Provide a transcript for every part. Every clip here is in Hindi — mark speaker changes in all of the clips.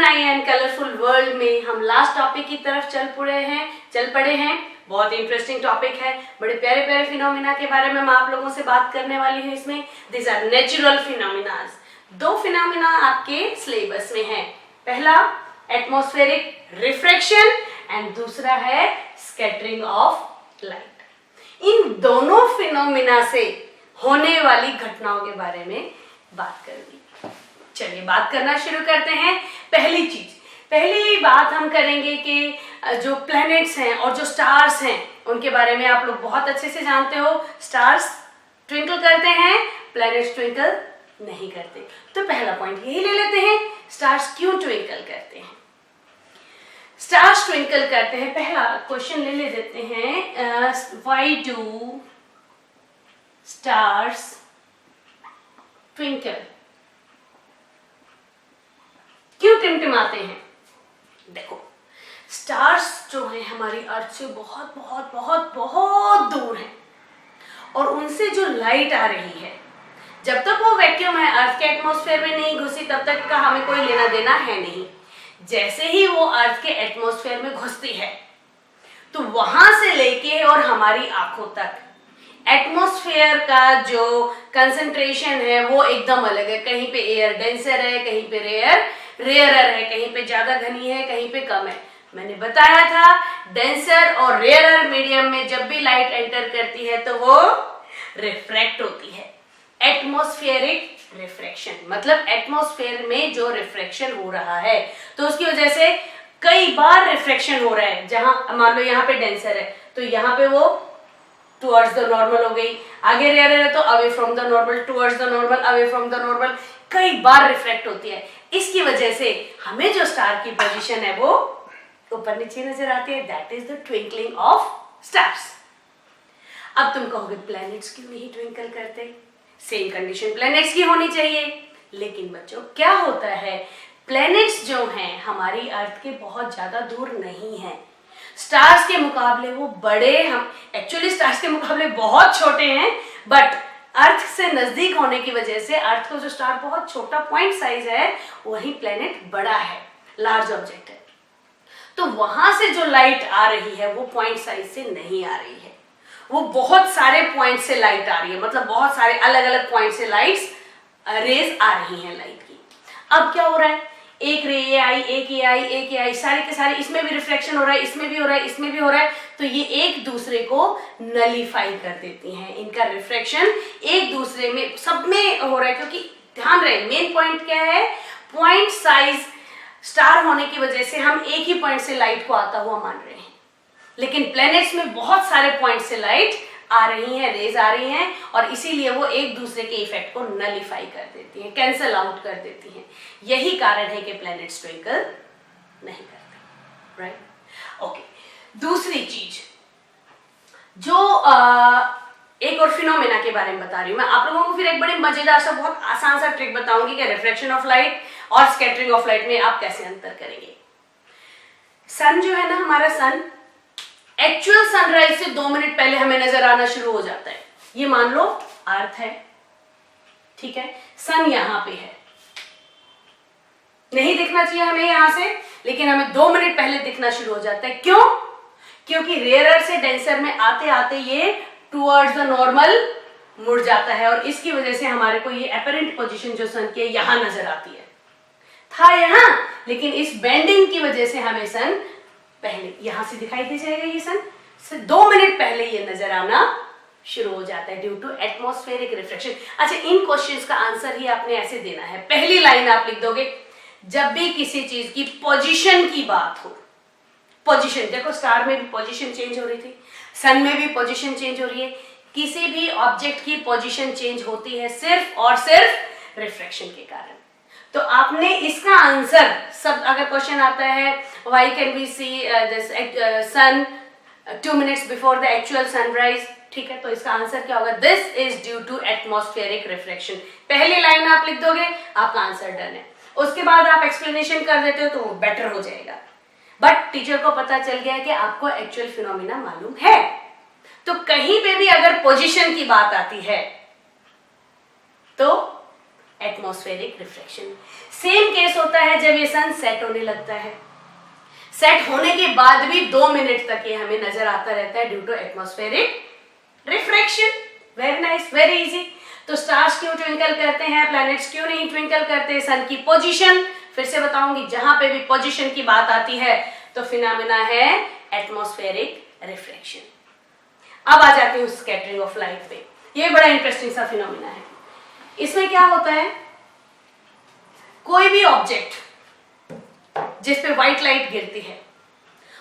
Speaker 1: नई एंड कलरफुल वर्ल्ड में हम लास्ट टॉपिक की तरफ चल पड़े हैं। बहुत इंटरेस्टिंग टॉपिक है, बड़े प्यारे प्यारे फिनोमिना के बारे में मैं आप लोगों से बात करने वाली हूँ। इसमें दिस आर नेचुरल फिनोमिनाज। दो फिनोमिना आपके सिलेबस में है, पहला एटमॉस्फेरिक रिफ्रैक्शन एंड दूसरा है स्कैटरिंग ऑफ लाइट। इन दोनों फिनोमिना से होने वाली घटनाओं के बारे में बात करेंगे। चलिए बात करना शुरू करते हैं। पहली बात हम करेंगे कि जो प्लैनेट्स हैं और जो स्टार्स हैं उनके बारे में आप लोग बहुत अच्छे से जानते हो। स्टार्स ट्विंकल करते हैं, प्लैनेट्स ट्विंकल नहीं करते। तो पहला पॉइंट यही ले लेते हैं, स्टार्स क्यों ट्विंकल करते हैं। स्टार्स ट्विंकल करते हैं, पहला क्वेश्चन ले देते हैं। व्हाई डू स्टार्स ट्विंकल, क्यों टिमटिमाते हैं। देखो, स्टार्स जो हैं हमारी अर्थ से बहुत बहुत बहुत बहुत दूर हैं और उनसे जो लाइट आ रही है, जब तक वो वैक्यूम है, अर्थ के एटमॉस्फेयर में नहीं घुसी, तब तक का हमें कोई लेना देना है नहीं। जैसे ही वो अर्थ के एटमॉस्फेयर में घुसती है तो वहां से लेके और हमारी आंखों तक एटमॉस्फेयर का जो कंसंट्रेशन है वो एकदम अलग है। कहीं पे एयर डेंसर है, कहीं पे रेयरर है, कहीं पे ज्यादा घनी है, कहीं पे कम है। मैंने बताया था डेंसर और रेयरर मीडियम में जब भी लाइट एंटर करती है तो वो रिफ्रैक्ट होती है। एटमॉस्फेरिक रिफ्रैक्शन मतलब एटमॉस्फेयर में जो रिफ्रैक्शन हो रहा है तो उसकी वजह से कई बार रिफ्रैक्शन हो रहा है। जहां मान लो यहाँ पे डेंसर है तो यहाँ पे वो टुवर्ड्स द नॉर्मल हो गई, आगे रेयरर है तो away from the normal, towards the normal, away from the normal, कई बार रिफ्लेक्ट होती है। इसकी वजह से हमें जो स्टार की पोजीशन है वो ऊपर नीचे नजर आती है। That is the twinkling of stars. अब तुम कहोगे प्लैनेट्स क्यों नहीं ट्विंकल करते। सेम कंडीशन प्लैनेट्स की होनी चाहिए, लेकिन बच्चों क्या होता है, प्लैनेट्स जो हैं हमारी अर्थ के बहुत ज्यादा दूर नहीं है। स्टार्स के मुकाबले वो बड़े, हम एक्चुअली स्टार्स के मुकाबले बहुत छोटे हैं, बट अर्थ से नजदीक होने की वजह से अर्थ को जो स्टार बहुत छोटा पॉइंट साइज है, वही प्लेनेट बड़ा है, लार्ज ऑब्जेक्ट है। तो वहां से जो लाइट आ रही है वो पॉइंट साइज से नहीं आ रही है, वो बहुत सारे पॉइंट से लाइट आ रही है। मतलब बहुत सारे अलग अलग पॉइंट से लाइट्स रेज आ रही हैं लाइट की। अब क्या हो रहा है, एक रे ये आई, एक ये आई, एक ये आई, सारे के सारे, इसमें भी रिफ्लेक्शन हो रहा है, इसमें भी हो रहा है, इसमें भी हो रहा है, तो ये एक दूसरे को नलीफाई कर देती हैं। इनका रिफ्लेक्शन एक दूसरे में सब में हो रहा है, क्योंकि ध्यान रहे मेन पॉइंट क्या है, पॉइंट साइज स्टार होने की वजह से हम एक ही पॉइंट से लाइट को आता हुआ मान रहे हैं, लेकिन प्लैनेट्स में बहुत सारे पॉइंट से लाइट आ रही हैं, रेज आ रही हैं, और इसीलिए वो एक दूसरे के इफेक्ट को नलीफाई कर देती हैं, कैंसल आउट कर देती हैं। यही कारण है कि प्लैनेट्स ट्विंकल नहीं करते, राइट। ओके, दूसरी चीज जो एक और फिनोमेना के बारे में बता रही हूं मैं आप लोगों को, फिर एक बड़े मजेदार सा बहुत आसान सा ट्रिक बताऊंगी कि रिफ्लेक्शन ऑफ लाइट और स्कैटरिंग ऑफ लाइट में आप कैसे अंतर करेंगे। सन जो है ना, हमारा सन एक्चुअल सनराइज से 2 मिनट पहले हमें नजर आना शुरू हो जाता है। ये मान लो अर्थ है, ठीक है, सन यहां पे है, नहीं दिखना चाहिए हमें यहां से, लेकिन हमें 2 मिनट पहले दिखना शुरू हो जाता है। क्यों? क्योंकि रेयरर से डेंसर में आते आते ये टुवर्ड्स द नॉर्मल मुड़ जाता है, और इसकी वजह से हमारे को ये अपरेंट पोजीशन जो सन की यहां नजर आती है, था यहां, लेकिन इस बेंडिंग की वजह से हमें सन पहले यहां से दिखाई दे जाएगा। ये सन से 2 मिनट पहले ये नजर आना शुरू हो जाता है ड्यू टू एटमॉस्फेरिक रिफ्लेक्शन। अच्छा, इन क्वेश्चंस का आंसर ही आपने ऐसे देना है। पहली लाइन आप लिख दोगे, जब भी किसी चीज की पोजीशन की बात हो, पोजीशन देखो, स्टार में भी पोजीशन चेंज हो रही थी, सन में भी पोजीशन चेंज हो रही है, किसी भी ऑब्जेक्ट की पोजीशन चेंज होती है सिर्फ और सिर्फ रिफ्लेक्शन के कारण। तो आपने इसका आंसर सब, अगर क्वेश्चन आता है why can we see this sun 2 minutes before the actual sunrise, ठीक है, तो इसका आंसर क्या होगा, this is due to atmospheric reflection. पहली लाइन आप लिख दोगे, आपका आंसर डन है। उसके बाद आप एक्सप्लेनेशन कर देते हो तो वो बेटर हो जाएगा, बट टीचर को पता चल गया कि आपको एक्चुअल फिनोमिना मालूम है। तो कहीं पे भी अगर पोजीशन की बात आती है तो एटमॉस्फेरिक रिफ्रैक्शन। सेम केस होता है जब ये सन सेट होने लगता है। सेट होने के बाद भी 2 मिनट तक ये हमें नजर आता रहता है due to atmospheric refraction. Very nice, very easy. तो स्टार्स क्यों ट्विंकल करते हैं, प्लैनेट्स क्यों नहीं ट्विंकल करते? सन की पोजीशन, फिर से बताऊंगी, जहां पे भी पोजीशन की बात आती है तो फिनोमेना है एटमॉस्फेरिक रिफ्रैक्शन। अब आ जाती हूँ स्कैटरिंग ऑफ लाइट पे। ये बड़ा इंटरेस्टिंग सा फिनोमेना है। इसमें क्या होता है, कोई भी ऑब्जेक्ट जिस पे व्हाइट लाइट गिरती है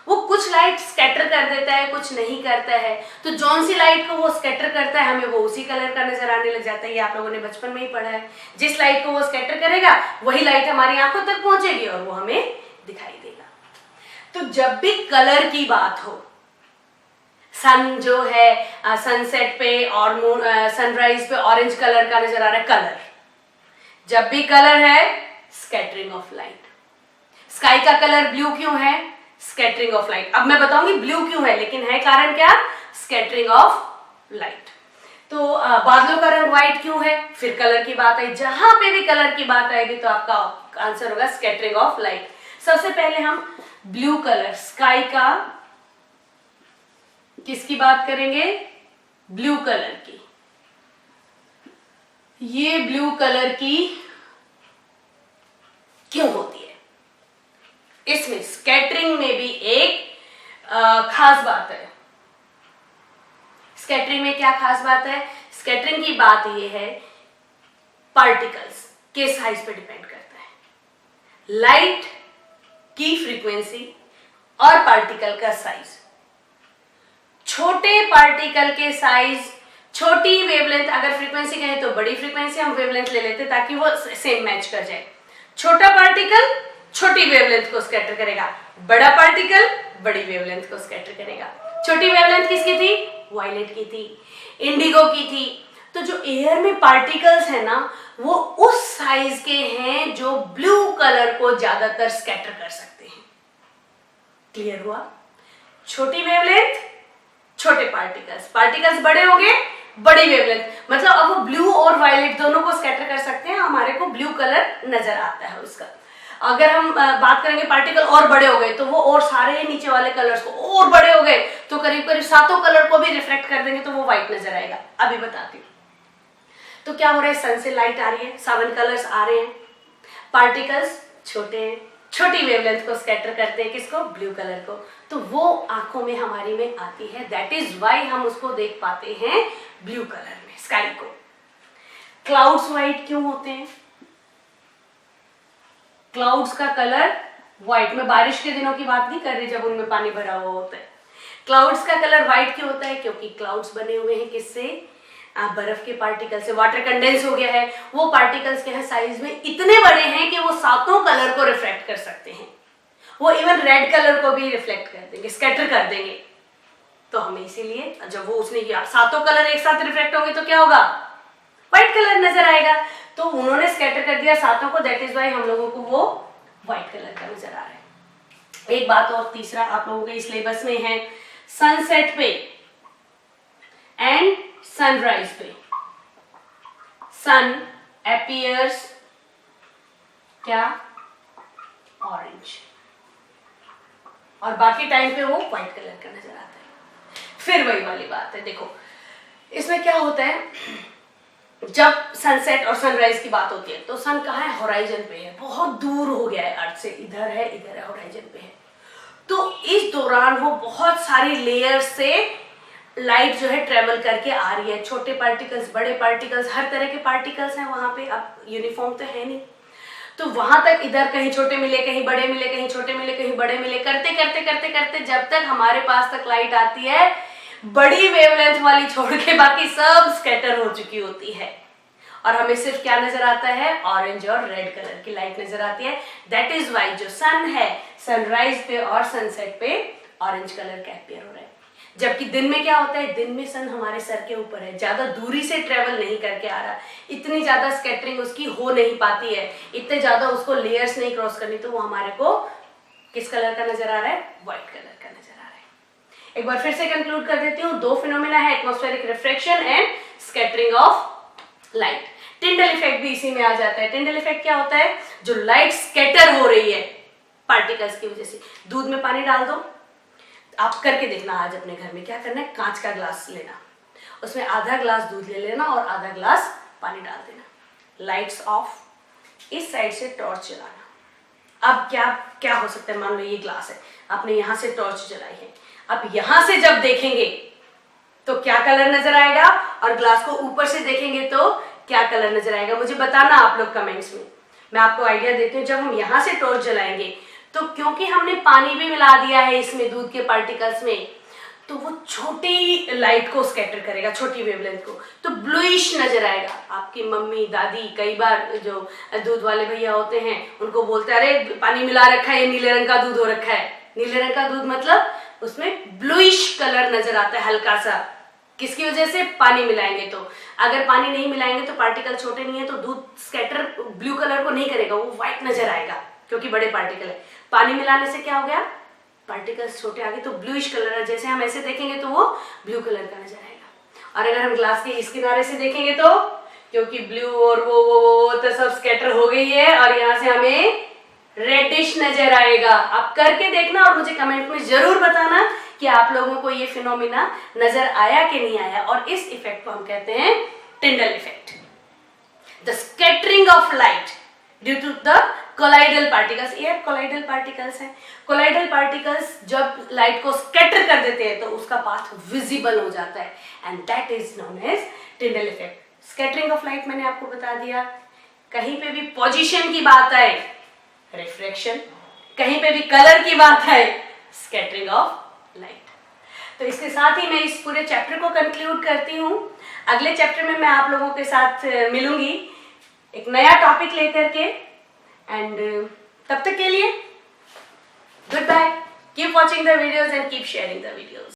Speaker 1: वो कुछ लाइट स्कैटर कर देता है, कुछ नहीं करता है। तो जौन सी लाइट को वो स्कैटर करता है हमें वो उसी कलर का नजर आने लग जाता है। ये आप लोगों ने बचपन में ही पढ़ा है। जिस लाइट को वो स्कैटर करेगा वही लाइट हमारी आंखों तक पहुंचेगी और वो हमें दिखाई देगा। तो जब भी कलर की बात हो, सन जो है सनसेट पे और सनराइज पे ऑरेंज कलर का नजर आ रहा है, कलर। जब भी कलर है स्कैटरिंग ऑफ लाइट। स्काई का कलर ब्लू क्यों है? Scattering of light. अब मैं बताऊंगी ब्लू क्यों है, लेकिन है कारण क्या? Scattering of light. तो बादलों का रंग व्हाइट क्यों है? फिर कलर की बात आई, जहां पे भी कलर की बात आएगी तो आपका आंसर होगा स्कैटरिंग ऑफ लाइट। सबसे पहले हम ब्लू कलर, स्काई का, किसकी बात करेंगे? ब्लू कलर की। ये ब्लू कलर की क्यों होती है? इसमें स्कैटरिंग में भी एक खास बात है। स्कैटरिंग में क्या खास बात है? स्कैटरिंग की बात यह है, पार्टिकल्स के साइज पे डिपेंड करता है। लाइट की फ्रीक्वेंसी और पार्टिकल का साइज। छोटे पार्टिकल के साइज, छोटी वेवलेंथ, अगर फ्रीक्वेंसी कहें तो बड़ी फ्रीक्वेंसी हम वेवलेंथ ले लेते ताकि वो सेम मैच कर जाए। छोटा पार्टिकल छोटी वेवलेंथ को स्कैटर करेगा, बड़ा पार्टिकल बड़ी वेवलेंथ को स्कैटर करेगा। छोटी वेवलेंथ किसकी थी? वायलेट की थी, इंडिगो की थी। तो जो एयर में पार्टिकल्स है ना, वो उस साइज के हैं जो ब्लू कलर को ज्यादातर स्कैटर कर सकते हैं। क्लियर हुआ? छोटी वेवलेंथ, छोटे पार्टिकल्स, पार्टिकल्स बड़े हो गए, बड़ी वेवलेंथ, मतलब अब वो ब्लू और वायलेट दोनों को स्कैटर कर सकते हैं। हमारे को ब्लू कलर नजर आता है उसका। अगर हम बात करेंगे पार्टिकल और बड़े हो गए तो वो और सारे नीचे वाले कलर्स को और बड़े हो गए तो करीब करीब 7 कलर को भी रिफ्लेक्ट कर देंगे तो वो व्हाइट नजर आएगा। अभी बताती हूँ। तो क्या हो रहा है, सन से लाइट आ रही है, 7 कलर्स आ रहे हैं, पार्टिकल्स छोटे हैं, छोटी वेवलेंथ को स्कैटर करते हैं, किसको? ब्लू कलर को। तो वो आंखों में हमारी में आती है, दैट इज वाई हम उसको देख पाते हैं ब्लू कलर में, स्काई को। क्लाउड्स व्हाइट क्यों होते हैं? क्लाउड्स का कलर व्हाइट, में बारिश के दिनों की बात नहीं कर रही जब उनमें पानी भरा हुआ होता है। क्लाउड्स का कलर व्हाइट क्यों होता है? क्योंकि क्लाउड्स बने हुए हैं किससे? बर्फ के पार्टिकल से। वाटर कंडेंस हो गया है, वो पार्टिकल्स के हैं साइज में इतने बड़े हैं कि वो 7 कलर को रिफ्लेक्ट कर सकते हैं। वो इवन रेड कलर को भी रिफ्लेक्ट कर देंगे, स्कैटर कर देंगे। तो हमें इसीलिए जब वो उसने किया 7 कलर एक साथ रिफ्लेक्ट होंगे तो क्या होगा? व्हाइट कलर नजर आएगा। तो उन्होंने स्कैटर कर दिया 7 को, दैट इज वाई हम लोगों को वो व्हाइट कलर का नजर आ रहा है। एक बात और, तीसरा आप लोगों के सिलेबस में है, सनसेट पे एंड सनराइज पे सन अपीयर्स क्या? ऑरेंज, और बाकी टाइम पे वो व्हाइट कलर का नजर आता है। फिर वही वाली बात है, देखो इसमें क्या होता है, जब सनसेट और सनराइज की बात होती है तो सन कहाँ है? होराइजन पे है, बहुत दूर हो गया है अर्थ से, इधर है, इधर है, होराइजन पे है। तो इस दौरान वो बहुत सारी लेयर से लाइट जो है ट्रेवल करके आ रही है। छोटे पार्टिकल्स, बड़े पार्टिकल्स, हर तरह के पार्टिकल्स हैं वहां पे। अब यूनिफॉर्म तो है नहीं, तो वहां तक इधर कहीं छोटे मिले, कहीं बड़े मिले, कहीं छोटे मिले, कहीं बड़े मिले, करते करते करते करते जब तक हमारे पास तक लाइट आती है, बड़ी वेवलेंथ वाली छोड़ के बाकी सब स्कैटर हो चुकी होती है और हमें सिर्फ क्या नजर आता है? ऑरेंज और रेड कलर की लाइट नजर आती है। दैट इज वाई जो सन है सनराइज पे और सनसेट पे ऑरेंज कलर का अपीयर हो रहा है। जबकि दिन में क्या होता है? दिन में सन हमारे सर के ऊपर है, ज्यादा दूरी से ट्रेवल नहीं करके आ रहा, इतनी ज्यादा स्कैटरिंग उसकी हो नहीं पाती है, इतने ज्यादा उसको लेयर्स नहीं क्रॉस करनी, तो वो हमारे को किस कलर का नजर आ रहा है? व्हाइट कलर का नजर आ रहा है। एक बार फिर से कंक्लूड कर देती हूँ, 2 फिनोमेना है, atmospheric refraction and scattering of light. Tyndall effect भी इसी में आ जाता है। टिंडल इफेक्ट क्या होता है? जो लाइट स्कैटर हो रही है पार्टिकल्स की वजह से। दूध में पानी डाल दो, आप करके देखना आज अपने घर में। क्या करना है, कांच का ग्लास लेना, उसमें आधा ग्लास दूध ले लेना और आधा ग्लास पानी डाल देना, लाइट्स ऑफ, इस साइड से टॉर्च जलाना। अब क्या क्या हो सकता है, मान लो ये ग्लास है, आपने यहां से टॉर्च जलाई है, अब यहां से जब देखेंगे तो क्या कलर नजर आएगा, और ग्लास को ऊपर से देखेंगे तो क्या कलर नजर आएगा, मुझे बताना आप लोग कमेंट्स में। मैं आपको आइडिया देती हूँ। जब हम यहां से टॉर्च जलाएंगे तो क्योंकि हमने पानी भी मिला दिया है इसमें दूध के पार्टिकल्स में, तो वो छोटी लाइट को स्कैटर करेगा, छोटी वेवलेंथ को, तो ब्लूइश नजर आएगा। आपकी मम्मी दादी कई बार जो दूध वाले भैया होते हैं उनको बोलते हैं अरे पानी मिला रखा है, ये नीले रंग का दूध हो रखा है। नीले रंग का दूध मतलब उसमें ब्लूइश कलर नजर आता है हल्का सा, किसकी वजह से? पानी मिलाएंगे तो। अगर पानी नहीं मिलाएंगे तो पार्टिकल छोटे नहीं है तो दूध स्कैटर ब्लू कलर को नहीं करेगा, वो व्हाइट नजर आएगा क्योंकि बड़े पार्टिकल है। पानी मिलाने से क्या हो गया, पार्टिकल्स छोटे आ गए तो ब्लूइश कलर है, जैसे हम ऐसे देखेंगे तो वो ब्लू कलर का नजर आएगा। और अगर हम ग्लास के इस किनारे से देखेंगे तो क्योंकि ब्लू और वो तो सब स्कैटर हो गई है और यहाँ से हमें रेडिश नजर आएगा। आप करके देखना और मुझे कमेंट में जरूर बताना कि आप लोगों को ये फिनोमिना नजर आया कि नहीं आया। और इस इफेक्ट को हम कहते हैं Tyndall effect, the scattering of light due to the colloidal particles. ये कोलाइडल पार्टिकल्स हैं। कोलाइडल पार्टिकल्स जब लाइट को स्कैटर कर देते हैं तो उसका पाथ विजिबल हो जाता है and that is known as Tyndall effect. Scattering of light मैंने आपको बता दिया। कहीं पे भी पोजीशन की बात आए रिफ्रैक्शन, कहीं पे भी कलर की बात आए स्कैटरिंग ऑफ लाइट। तो इसके साथ ही मैं इस पूरे चैप्टर को कंक्लूड करती हूँ। अगले चैप्टर में मैं आप लोगों के साथ मिलूंगी एक नया टॉपिक लेकर के, एंड तब तक के लिए good bye, keep watching the videos and keep sharing the videos.